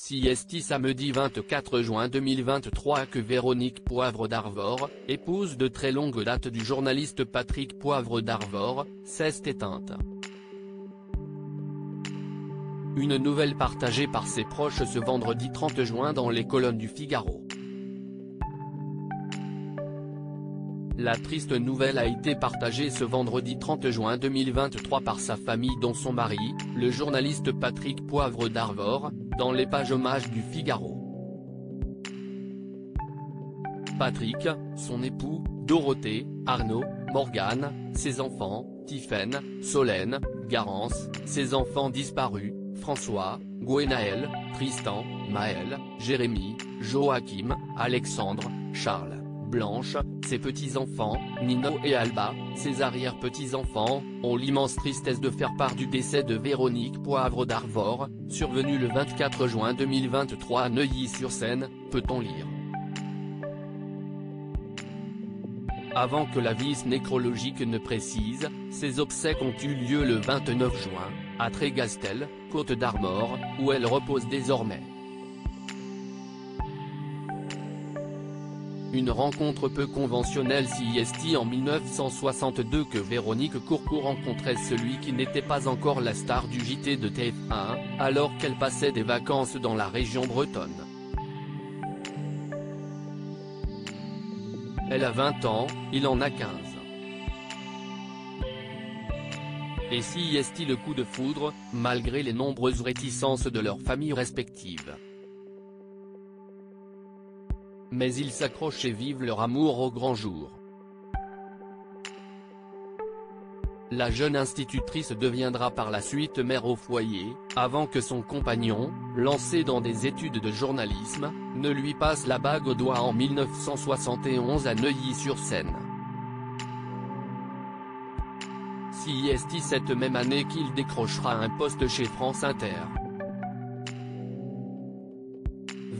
CST samedi 24 juin 2023 que Véronique Poivre d'Arvor, épouse de très longue date du journaliste Patrick Poivre d'Arvor, s'est éteinte. Une nouvelle partagée par ses proches ce vendredi 30 juin dans les colonnes du Figaro. La triste nouvelle a été partagée ce vendredi 30 juin 2023 par sa famille dont son mari, le journaliste Patrick Poivre d'Arvor, dans les pages hommages du Figaro. Patrick, son époux, Dorothée, Arnaud, Morgane, ses enfants, Tiffaine, Solène, Garance, ses enfants disparus, François, Gwenaël, Tristan, Maël, Jérémy, Joachim, Alexandre, Charles, Blanche, ses petits-enfants, Nino et Alba, ses arrière-petits-enfants, ont l'immense tristesse de faire part du décès de Véronique Poivre d'Arvor, survenu le 24 juin 2023 à Neuilly-sur-Seine, peut-on lire. Avant que la visite nécrologique ne précise, ces obsèques ont eu lieu le 29 juin, à Trégastel, Côte d'Armor, où elle repose désormais. Une rencontre peu conventionnelle CST en 1962 que Véronique Courcou rencontrait celui qui n'était pas encore la star du JT de TF1, alors qu'elle passait des vacances dans la région bretonne. Elle a 20 ans, il en a 15. Et CST le coup de foudre, malgré les nombreuses réticences de leurs familles respectives. Mais ils s'accrochent et vivent leur amour au grand jour. La jeune institutrice deviendra par la suite mère au foyer, avant que son compagnon, lancé dans des études de journalisme, ne lui passe la bague au doigt en 1971 à Neuilly-sur-Seine. CST cette même année qu'il décrochera un poste chez France Inter.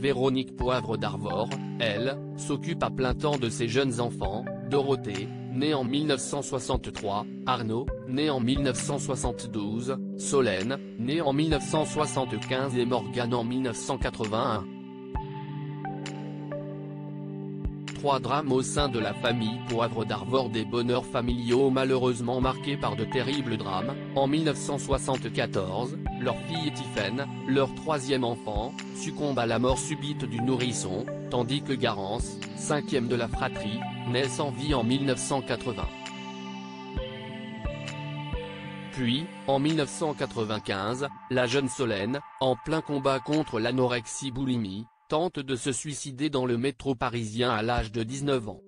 Véronique Poivre d'Arvor, elle, s'occupe à plein temps de ses jeunes enfants, Dorothée, née en 1963, Arnaud, né en 1972, Solène, née en 1975 et Morgane en 1981. Trois drames au sein de la famille Poivre d'Arvor, des bonheurs familiaux malheureusement marqués par de terribles drames. En 1974, leur fille Tiffaine, leur troisième enfant, succombe à la mort subite du nourrisson, tandis que Garance, cinquième de la fratrie, naît sans vie en 1980. Puis, en 1995, la jeune Solène, en plein combat contre l'anorexie-boulimie, tente de se suicider dans le métro parisien à l'âge de 19 ans.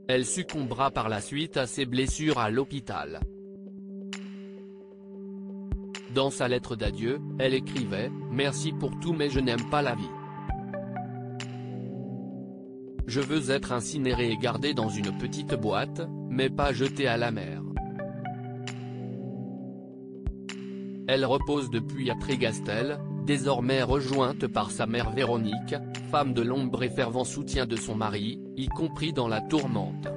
Elle succombera par la suite à ses blessures à l'hôpital. Dans sa lettre d'adieu, elle écrivait « Merci pour tout mais je n'aime pas la vie. Je veux être incinérée et gardée dans une petite boîte, mais pas jetée à la mer. » Elle repose depuis à Trégastel, désormais rejointe par sa mère Véronique, femme de l'ombre et fervent soutien de son mari, y compris dans la tourmente.